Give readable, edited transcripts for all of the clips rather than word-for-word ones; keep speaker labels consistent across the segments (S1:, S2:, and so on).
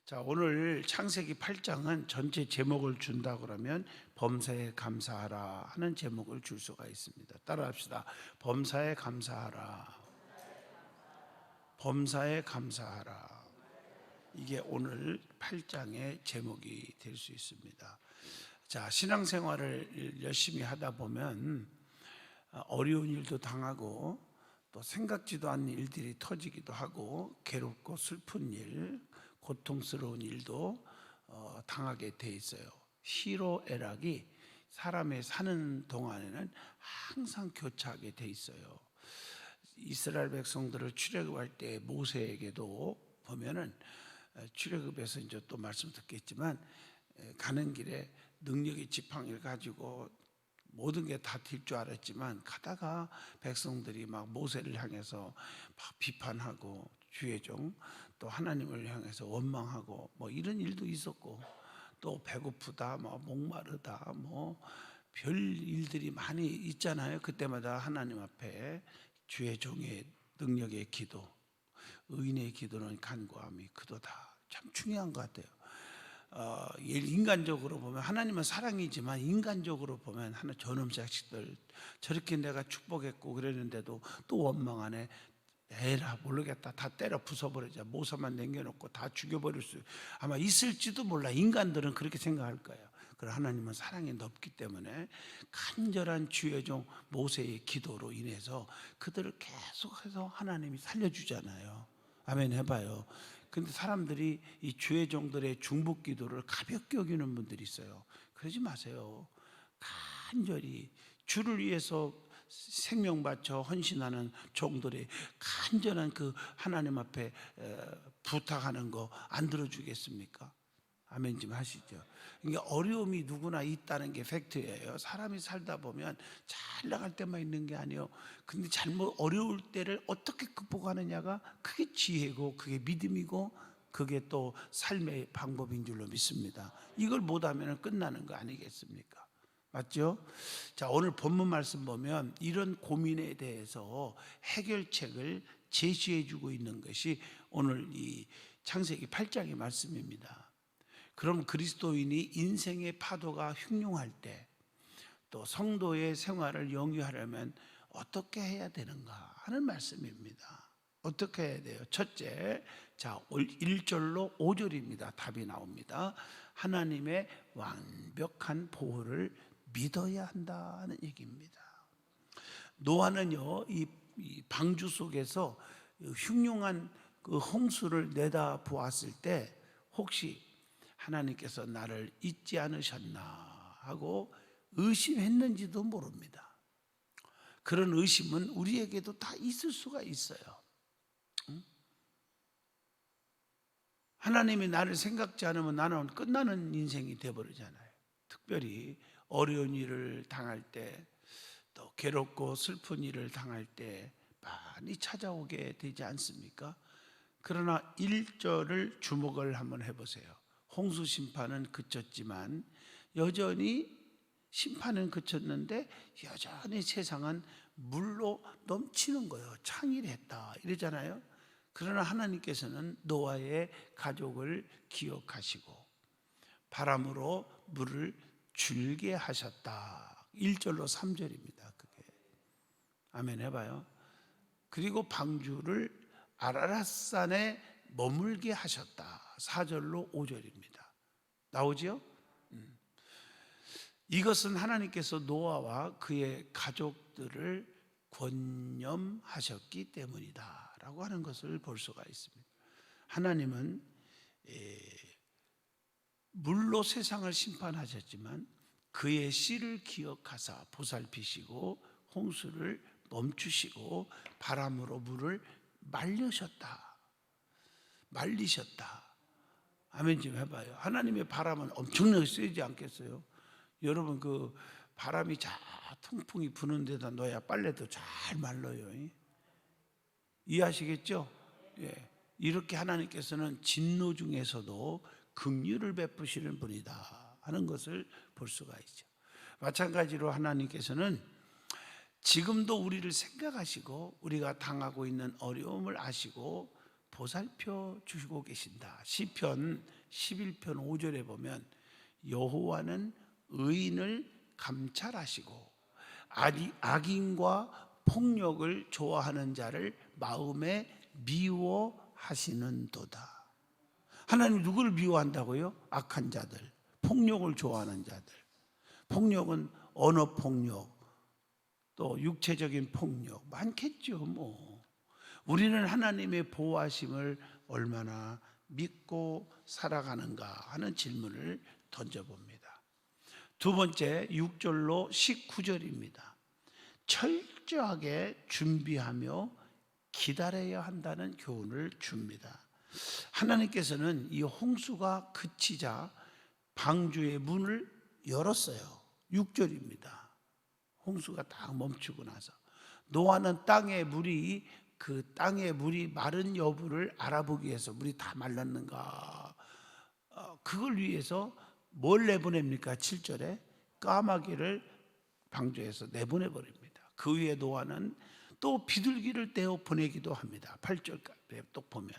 S1: 자, 오늘 창세기 8장은 전체 제목을 준다 그러면 범사에 감사하라 하는 제목을 줄 수가 있습니다. 따라합시다. 범사에 감사하라. 범사에 감사하라. 이게 오늘 8장의 제목이 될 수 있습니다. 자, 신앙생활을 열심히 하다 보면 어려운 일도 당하고 또 생각지도 않는 일들이 터지기도 하고 괴롭고 슬픈 일, 고통스러운 일도 당하게 돼 있어요. 희로애락이 사람의 사는 동안에는 항상 교차하게 돼 있어요. 이스라엘 백성들을 출애굽할 때 모세에게도 보면은 출애굽에서 이제 또 말씀 듣겠지만 가는 길에 능력의 지팡이를 가지고 모든 게 다 될 줄 알았지만 가다가 백성들이 막 모세를 향해서 막 비판하고 주의 종 또 하나님을 향해서 원망하고 뭐 이런 일도 있었고 또 배고프다 뭐 목마르다 뭐 별 일들이 많이 있잖아요. 그때마다 하나님 앞에 주의 종의 능력의 기도, 의인의 기도는 간구함이 그도다. 참 중요한 것 같아요. 인간적으로 보면 하나님은 사랑이지만 인간적으로 보면 하나 저놈 자식들 저렇게 내가 축복했고 그랬는데도 또 원망하네. 에라 모르겠다. 다 때려 부숴버리자. 모사만 남겨놓고 다 죽여버릴 수 아마 있을지도 몰라. 인간들은 그렇게 생각할 거예요. 그러나 하나님은 사랑이 넓기 때문에 간절한 주의 종 모세의 기도로 인해서 그들을 계속해서 하나님이 살려주잖아요. 아멘 해봐요. 근데 사람들이 이 주의 종들의 중복 기도를 가볍게 여기는 분들이 있어요. 그러지 마세요. 간절히 주를 위해서 생명 바쳐 헌신하는 종들의 간절한 그 하나님 앞에 부탁하는 거 안 들어주겠습니까? 아멘 좀 하시죠. 그러니까 어려움이 누구나 있다는 게 팩트예요. 사람이 살다 보면 잘 나갈 때만 있는 게 아니에요. 근데 잘못 어려울 때를 어떻게 극복하느냐가 그게 지혜고 그게 믿음이고 그게 또 삶의 방법인 줄로 믿습니다. 이걸 못하면 끝나는 거 아니겠습니까? 맞죠? 자, 오늘 본문 말씀 보면 이런 고민에 대해서 해결책을 제시해 주고 있는 것이 오늘 이 창세기 8장의 말씀입니다. 그럼 그리스도인이 인생의 파도가 흉흉할 때 또 성도의 생활을 영위하려면 어떻게 해야 되는가 하는 말씀입니다. 어떻게 해야 돼요? 첫째, 자 1절로 5절입니다. 답이 나옵니다. 하나님의 완벽한 보호를 믿어야 한다는 얘기입니다. 노아는요, 이 방주 속에서 흉흉한 그 홍수를 내다 보았을 때 혹시 하나님께서 나를 잊지 않으셨나 하고 의심했는지도 모릅니다. 그런 의심은 우리에게도 다 있을 수가 있어요. 하나님이 나를 생각지 않으면 나는 끝나는 인생이 되어버리잖아요. 특별히 어려운 일을 당할 때 또 괴롭고 슬픈 일을 당할 때 많이 찾아오게 되지 않습니까? 그러나 1절을 주목을 한번 해보세요. 홍수 심판은 그쳤지만 여전히 심판은 그쳤는데 여전히 세상은 물로 넘치는 거예요. 창일했다 이러잖아요. 그러나 하나님께서는 노아의 가족을 기억하시고 바람으로 물을 줄게 하셨다. 1절로 3절입니다. 그게 아멘 해봐요. 그리고 방주를 아라랏산에 머물게 하셨다. 4절로 5절입니다. 나오죠? 이것은 하나님께서 노아와 그의 가족들을 권념하셨기 때문이다 라고 하는 것을 볼 수가 있습니다. 하나님은 물로 세상을 심판하셨지만 그의 씨를 기억하사 보살피시고 홍수를 멈추시고 바람으로 물을 말리셨다. 아멘 좀 해봐요. 하나님의 바람은 엄청나게 세지 않겠어요? 여러분 그 바람이 통풍이 부는 데다 넣어야 빨래도 잘 말라요. 이해하시겠죠? 예. 이렇게 하나님께서는 진노 중에서도 긍휼을 베푸시는 분이다 하는 것을 볼 수가 있죠. 마찬가지로 하나님께서는 지금도 우리를 생각하시고 우리가 당하고 있는 어려움을 아시고 보살펴 주시고 계신다. 시편 11편 5절에 보면 여호와는 의인을 감찰하시고 악인과 폭력을 좋아하는 자를 마음에 미워하시는도다. 하나님 누구를 미워한다고요? 악한 자들, 폭력을 좋아하는 자들. 폭력은 언어 폭력, 또 육체적인 폭력 많겠죠. 우리는 하나님의 보호하심을 얼마나 믿고 살아가는가 하는 질문을 던져봅니다. 두 번째, 6절로 19절입니다. 철저하게 준비하며 기다려야 한다는 교훈을 줍니다. 하나님께서는 이 홍수가 그치자 방주의 문을 열었어요. 6절입니다. 홍수가 딱 멈추고 나서 노아는 땅의 물이 마른 여부를 알아보기 위해서, 물이 다 말랐는가, 그걸 위해서 뭘 내보냅니까? 7절에 까마귀를 방주에서 내보내버립니다. 그 위에 노아는 또 비둘기를 떼어 보내기도 합니다. 8절까지 또 보면,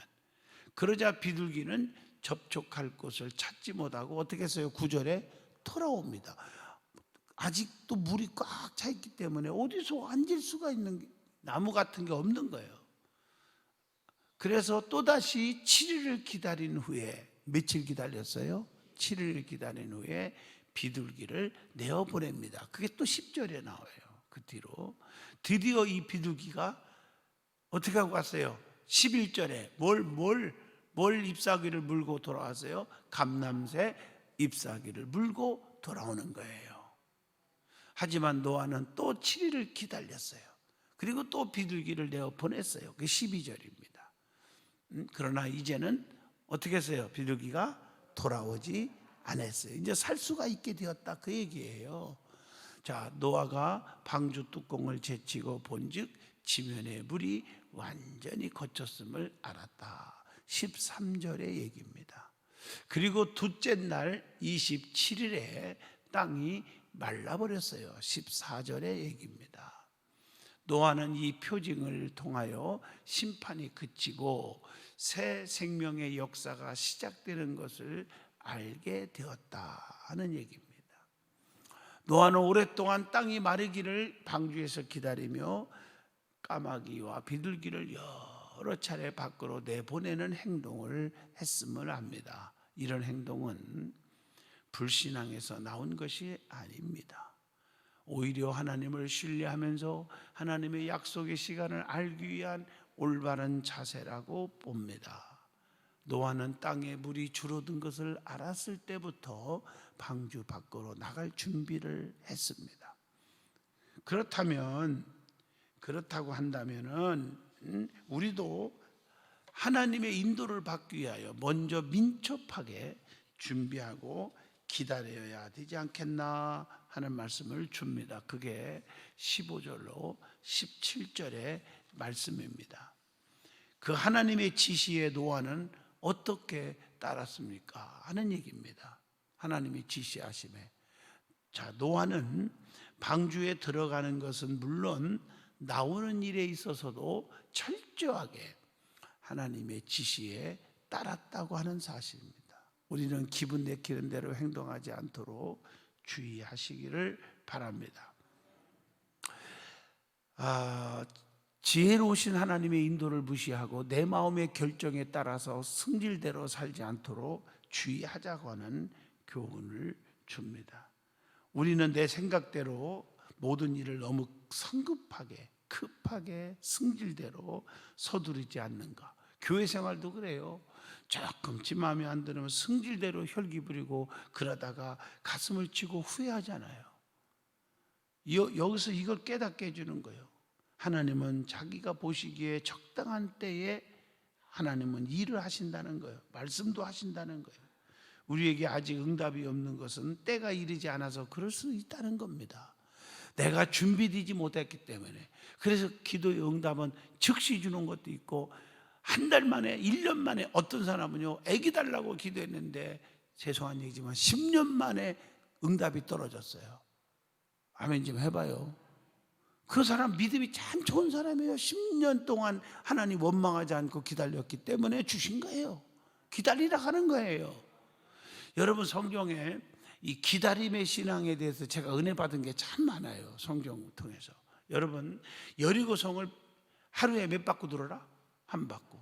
S1: 그러자 비둘기는 접촉할 곳을 찾지 못하고 어떻게 했어요? 9절에 돌아옵니다. 아직도 물이 꽉 차 있기 때문에 어디서 앉을 수가 있는 나무 같은 게 없는 거예요. 그래서 또다시 7일을 기다린 후에, 며칠 기다렸어요? 7일을 기다린 후에 비둘기를 내어보냅니다. 그게 또 10절에 나와요. 그 뒤로 드디어 이 비둘기가 어떻게 하고 갔어요? 11절에 뭘 잎사귀를 물고 돌아왔어요? 감람새 잎사귀를 물고 돌아오는 거예요. 하지만 노아는 또 7일을 기다렸어요. 그리고 또 비둘기를 내어 보냈어요. 그게 12절입니다. 그러나 이제는 어떻게 했어요? 비둘기가 돌아오지 않았어요. 이제 살 수가 있게 되었다, 그 얘기예요. 자, 노아가 방주 뚜껑을 제치고 본즉 지면의 물이 완전히 걷혔음을 알았다. 13절의 얘기입니다. 그리고 둘째 날 27일에 땅이 말라버렸어요. 14절의 얘기입니다. 노아는 이 표징을 통하여 심판이 그치고 새 생명의 역사가 시작되는 것을 알게 되었다 하는 얘기입니다. 노아는 오랫동안 땅이 마르기를 방주에서 기다리며 까마귀와 비둘기를 여러 차례 밖으로 내보내는 행동을 했음을 압니다. 이런 행동은 불신앙에서 나온 것이 아닙니다. 오히려 하나님을 신뢰하면서 하나님의 약속의 시간을 알기 위한 올바른 자세라고 봅니다. 노아는 땅에 물이 줄어든 것을 알았을 때부터 방주 밖으로 나갈 준비를 했습니다. 그렇다고 한다면은 우리도 하나님의 인도를 받기 위하여 먼저 민첩하게 준비하고 기다려야 되지 않겠나 하는 말씀을 줍니다. 그게 15절로 17절의 말씀입니다. 그 하나님의 지시에 노아는 어떻게 따랐습니까? 하는 얘기입니다. 하나님이 지시하심에. 자, 노아는 방주에 들어가는 것은 물론 나오는 일에 있어서도 철저하게 하나님의 지시에 따랐다고 하는 사실입니다. 우리는 기분 내키는 대로 행동하지 않도록 주의하시기를 바랍니다. 지혜로우신 하나님의 인도를 무시하고 내 마음의 결정에 따라서 승질대로 살지 않도록 주의하자고 하는 교훈을 줍니다. 우리는 내 생각대로 모든 일을 너무 성급하게, 급하게, 승질대로 서두르지 않는가. 교회 생활도 그래요. 조금 지 마음에 안 들으면 승질대로 혈기 부리고 그러다가 가슴을 치고 후회하잖아요. 여기서 이걸 깨닫게 해주는 거예요. 하나님은 자기가 보시기에 적당한 때에 하나님은 일을 하신다는 거예요. 말씀도 하신다는 거예요. 우리에게 아직 응답이 없는 것은 때가 이르지 않아서 그럴 수 있다는 겁니다. 내가 준비되지 못했기 때문에. 그래서 기도의 응답은 즉시 주는 것도 있고, 한 달 만에, 1년 만에, 어떤 사람은요 아기 달라고 기도했는데 죄송한 얘기지만 10년 만에 응답이 떨어졌어요. 아멘 좀 해봐요. 그 사람 믿음이 참 좋은 사람이에요. 10년 동안 하나님 원망하지 않고 기다렸기 때문에 주신 거예요. 기다리라 하는 거예요. 여러분, 성경에 이 기다림의 신앙에 대해서 제가 은혜 받은 게 참 많아요. 성경 통해서. 여러분, 여리고성을 하루에 몇 바퀴 돌아라? 한 바퀴.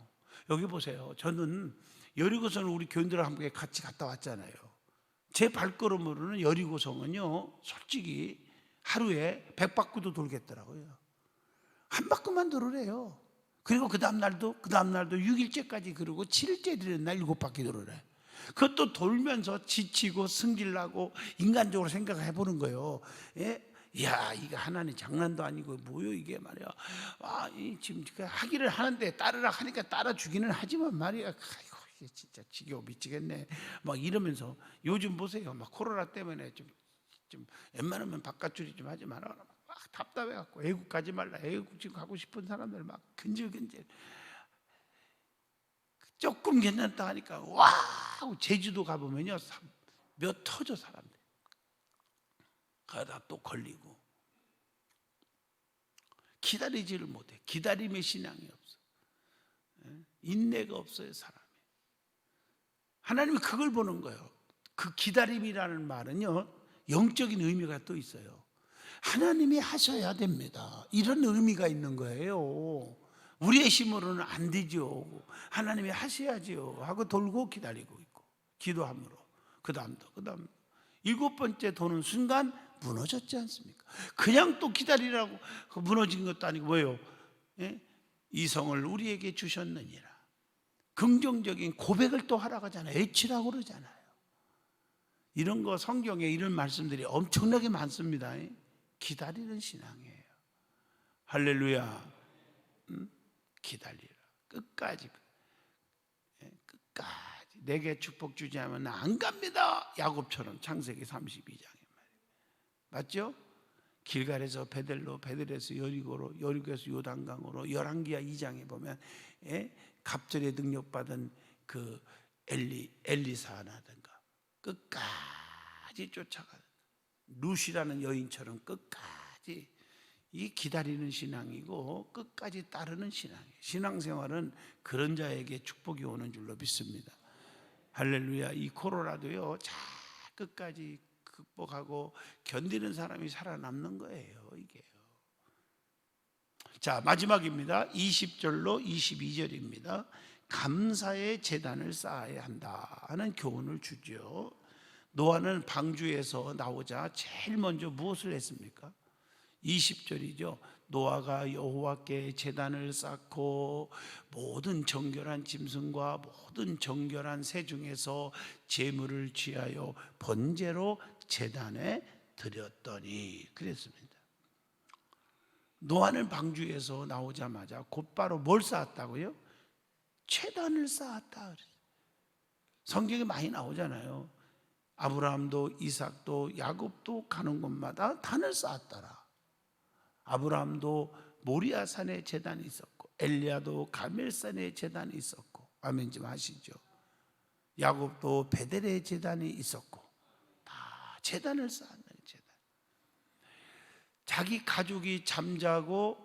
S1: 여기 보세요. 저는 여리고성을 우리 교인들과 함께 같이 갔다 왔잖아요. 제 발걸음으로는 여리고성은요, 솔직히 하루에 100바퀴도 돌겠더라고요. 한 바퀴만 돌으래요. 그리고 그 다음날도 6일째까지, 그리고 7일째 되는 날 7바퀴 돌으래. 그것도 돌면서 지치고 승질나고 인간적으로 생각해 보는 거예요. 예? 야, 이거 하나님 장난도 아니고 뭐요 이게 말이야. 지금 하기를 하는데 따르라 하니까 따라주기는 하지만 말이야. 아이고, 이게 진짜 지겨워 미치겠네. 막 이러면서 요즘 보세요. 막 코로나 때문에 좀 웬만하면 바깥줄이 좀 하지 마라. 막 답답해갖고 애국 가지 말라. 애국 지금 가고 싶은 사람들 막 근질근질. 조금 괜찮다 하니까 와 제주도 가보면요 몇 터져 사람들. 가다 또 걸리고. 기다리지를 못해. 기다림의 신앙이 없어. 인내가 없어요 사람이. 하나님이 그걸 보는 거예요. 그 기다림이라는 말은요 영적인 의미가 또 있어요. 하나님이 하셔야 됩니다. 이런 의미가 있는 거예요. 우리의 힘으로는 안 되죠. 하나님이 하셔야지요 하고 돌고 기다리고 있고 기도함으로 그 다음도 7번째 도는 순간 무너졌지 않습니까? 그냥 또 기다리라고 무너진 것도 아니고 뭐예요? 예? 이 성을 우리에게 주셨느니라. 긍정적인 고백을 또 하라고 하잖아요. 애치라고 그러잖아요. 이런 거 성경에 이런 말씀들이 엄청나게 많습니다. 기다리는 신앙이에요. 할렐루야. 기다리라. 끝까지 내게 축복 주지 않으면 나 안 갑니다. 야곱처럼 창세기 32장에 말이에요. 맞죠? 길갈에서 베델로, 베델에서 여리고로, 여리고에서 요단강으로, 열왕기하 2장에 보면 갑절에 능력받은 그 엘리사라든가 끝까지 쫓아가는 룻이라는 여인처럼 끝까지 이 기다리는 신앙이고 끝까지 따르는 신앙이에요. 신앙생활은 그런 자에게 축복이 오는 줄로 믿습니다. 할렐루야. 이 코로나도요 잘 끝까지 극복하고 견디는 사람이 살아남는 거예요. 이게요. 자, 마지막입니다. 20절로 22절입니다. 감사의 제단을 쌓아야 한다 하는 교훈을 주죠. 노아는 방주에서 나오자 제일 먼저 무엇을 했습니까? 20절이죠. 노아가 여호와께 제단을 쌓고 모든 정결한 짐승과 모든 정결한 새 중에서 제물을 취하여 번제로 제단에 드렸더니 그랬습니다. 노아는 방주에서 나오자마자 곧바로 뭘 쌓았다고요? 제단을 쌓았다. 성경에 많이 나오잖아요. 아브라함도 이삭도 야곱도 가는 곳마다 단을 쌓았더라. 아브라함도 모리아산에 제단이 있었고 엘리야도 가멜산에 제단이 있었고 아멘 좀 하시죠. 야곱도 베델에 제단이 있었고 다 제단을 쌓는 제단. 자기 가족이 잠자고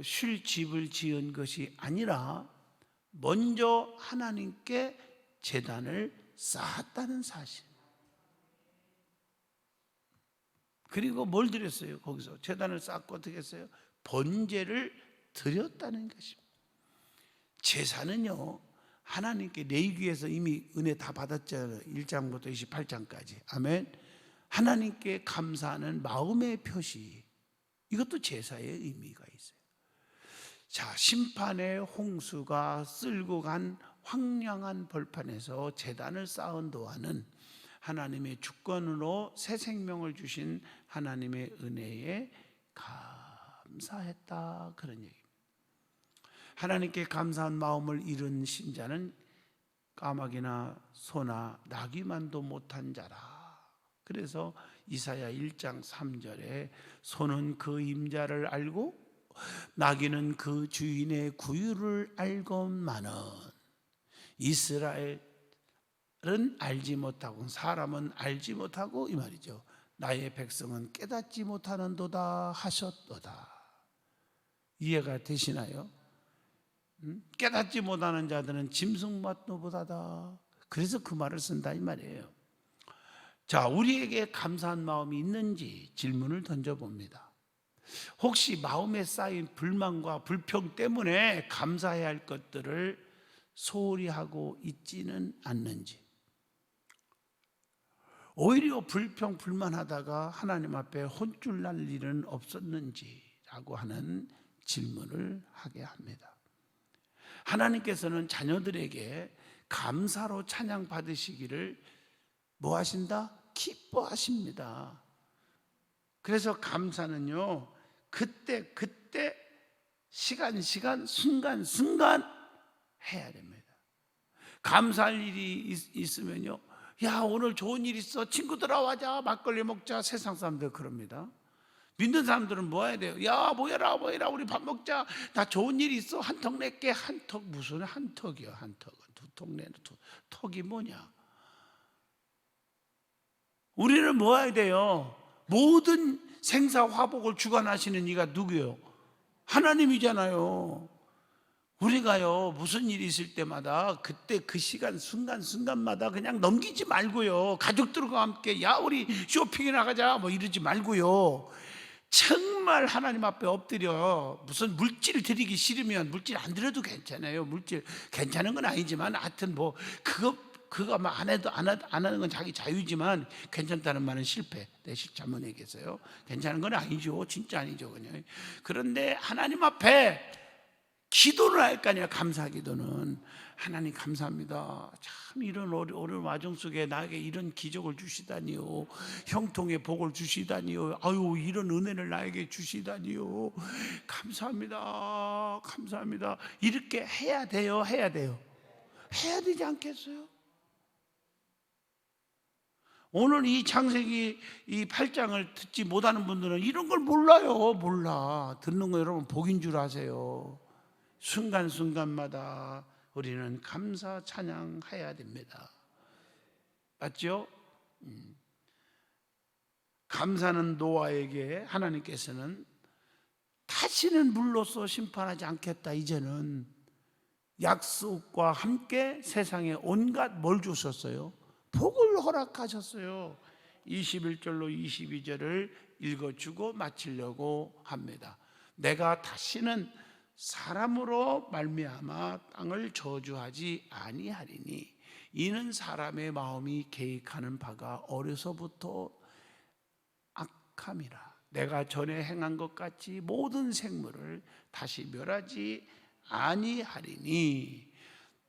S1: 쉴 집을 지은 것이 아니라 먼저 하나님께 제단을 쌓았다는 사실. 그리고 뭘 드렸어요? 거기서 제단을 쌓고 어떻게 했어요? 번제를 드렸다는 것입니다. 제사는요 하나님께 레위기에서 이미 은혜 다 받았잖아요. 1장부터 28장까지. 아멘. 하나님께 감사하는 마음의 표시, 이것도 제사의 의미가 있어요. 자, 심판의 홍수가 쓸고 간 황량한 벌판에서 제단을 쌓은 노아는 하나님의 주권으로 새 생명을 주신 하나님의 은혜에 감사했다, 그런 얘기입니다. 하나님께 감사한 마음을 잃은 신자는 까마귀나 소나 나귀만도 못한 자라. 그래서 이사야 1장 3절에 소는 그 임자를 알고 나귀는 그 주인의 구유를 알건만은 이스라엘은 알지 못하고 사람은 알지 못하고 이 말이죠. 나의 백성은 깨닫지 못하는도다 하셨도다. 이해가 되시나요? 깨닫지 못하는 자들은 짐승밭도 못하다. 그래서 그 말을 쓴다 이 말이에요. 자, 우리에게 감사한 마음이 있는지 질문을 던져봅니다. 혹시 마음에 쌓인 불만과 불평 때문에 감사해야 할 것들을 소홀히 하고 있지는 않는지, 오히려 불평 불만하다가 하나님 앞에 혼쭐 날 일은 없었는지라고 하는 질문을 하게 합니다. 하나님께서는 자녀들에게 감사로 찬양 받으시기를 뭐 하신다? 기뻐하십니다. 그래서 감사는요, 그때 시간 순간 해야 됩니다. 감사할 일이 있으면요, 야 오늘 좋은 일 있어, 친구들아 와자, 막걸리 먹자. 세상 사람들 그럽니다. 믿는 사람들은 뭐 해야 돼요? 야 모여라 우리 밥 먹자. 나 좋은 일 있어, 한 턱 낼게. 한 턱 무슨 한 턱이요? 한 턱은 두 턱 내는 턱이 뭐냐? 우리는 뭐 해야 돼요? 모든 생사 화복을 주관하시는 이가 누구요? 하나님이잖아요. 우리가요 무슨 일이 있을 때마다 그때 그 시간 순간마다 그냥 넘기지 말고요, 가족들과 함께 야 우리 쇼핑이나 가자 뭐 이러지 말고요, 정말 하나님 앞에 엎드려. 무슨 물질 드리기 싫으면 물질 안 드려도 괜찮아요. 물질 괜찮은 건 아니지만 하여튼 뭐 그거 안 해도 안 하는 건 자기 자유지만 괜찮다는 말은 실패. 내 잘못 얘기했어요. 괜찮은 건 아니죠. 진짜 아니죠. 그냥. 그런데 하나님 앞에 기도를 할 거 아니야. 감사 기도는. 하나님 감사합니다. 참 이런 어려운 와중 속에 나에게 이런 기적을 주시다니요, 형통의 복을 주시다니요, 아유 이런 은혜를 나에게 주시다니요, 감사합니다. 이렇게 해야 돼요. 해야 되지 않겠어요? 오늘 이 창세기 이 8장을 듣지 못하는 분들은 이런 걸 몰라. 듣는 거 여러분 복인 줄 아세요. 순간마다 우리는 감사 찬양해야 됩니다. 맞죠? 감사는 노아에게 하나님께서는 다시는 물로써 심판하지 않겠다, 이제는 약속과 함께 세상에 온갖 뭘 주셨어요? 복을 허락하셨어요. 21절로 22절을 읽어주고 마치려고 합니다. 내가 다시는 사람으로 말미암아 땅을 저주하지 아니하리니 이는 사람의 마음이 계획하는 바가 어려서부터 악함이라. 내가 전에 행한 것 같이 모든 생물을 다시 멸하지 아니하리니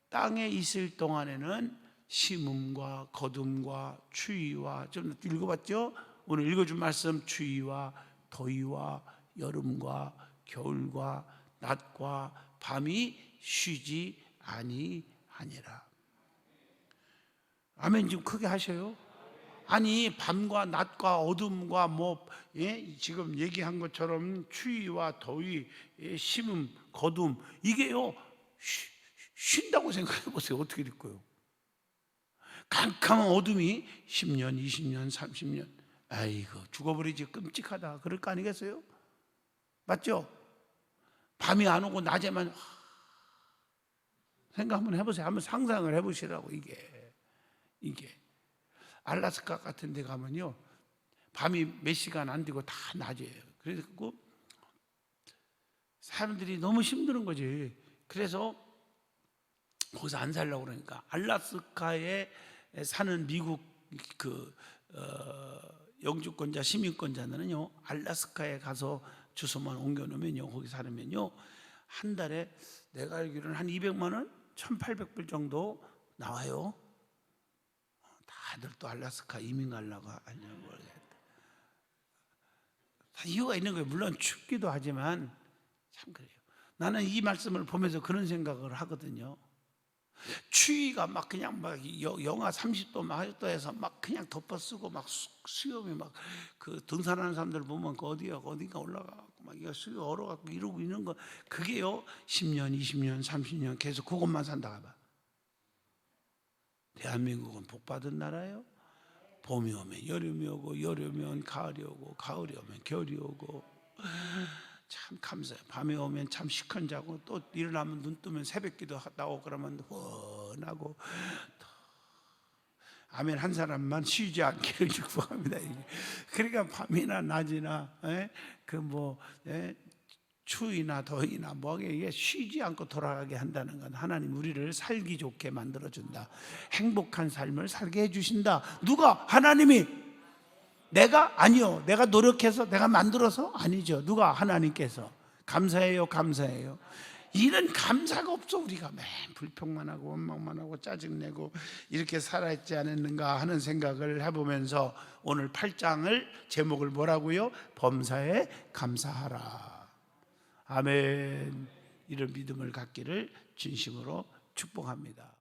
S1: 땅에 있을 동안에는 심음과 거둠과 추위와, 좀 읽어봤죠? 오늘 읽어준 말씀, 추위와 더위와 여름과 겨울과 낮과 밤이 쉬지 아니하니라. 아멘 좀 크게 하셔요. 아니 밤과 낮과 어둠과 지금 얘기한 것처럼 추위와 더위, 심음, 거둠, 이게요 쉰다고 생각해 보세요. 어떻게 될 거예요? 캄캄한 어둠이 10년, 20년, 30년, 아이고 죽어버리지, 끔찍하다, 그럴 거 아니겠어요? 맞죠? 밤이 안 오고 낮에만 생각 한번 해보세요. 한번 상상을 해보시라고. 이게 알라스카 같은 데 가면요 밤이 몇 시간 안 되고 다 낮이에요. 그래서 사람들이 너무 힘든 거지. 그래서 거기서 안 살려고 그러니까 알라스카에 사는 미국 영주권자, 시민권자들은요 알라스카에 가서 주소만 옮겨놓으면요, 거기 살면요 한 달에 내가 알기로는 한 200만 원, 1,800불 정도 나와요. 다들 또 알라스카 이민 가려고 하려고 모르겠다. 다 이유가 있는 거예요. 물론 춥기도 하지만 참 그래요. 나는 이 말씀을 보면서 그런 생각을 하거든요. 추위가 막 그냥 막 영하 30도 막 40도에서 막 그냥 덮어쓰고 막 수염이 막 등산하는 사람들 보면 어디가 올라가고 막 이거 수염 얼어갖고 이러고 있는 거, 그게요 10년, 20년, 30년 계속 그것만 산다가 봐. 대한민국은 복 받은 나라예요. 봄이 오면 여름이 오고, 여름이 오면 가을이 오고, 가을이 오면 겨울이 오고. 참 감사해요. 밤에 오면 참 시큰 자고, 또 일어나면 눈 뜨면 새벽기도 나오고 그러면 훤하고. 아멘 한 사람만 쉬지 않기를 축복합니다. 그러니까 밤이나 낮이나 추위나 더위나 이게 쉬지 않고 돌아가게 한다는 건 하나님 우리를 살기 좋게 만들어준다. 행복한 삶을 살게 해주신다. 누가? 하나님이. 내가? 아니요. 내가 노력해서 내가 만들어서? 아니죠. 누가? 하나님께서. 감사해요. 감사해요. 이런 감사가 없어. 우리가 맨 불평만 하고 원망만 하고 짜증내고 이렇게 살아있지 않았는가 하는 생각을 해보면서 오늘 8장을 제목을 뭐라고요? 범사에 감사하라. 아멘. 이런 믿음을 갖기를 진심으로 축복합니다.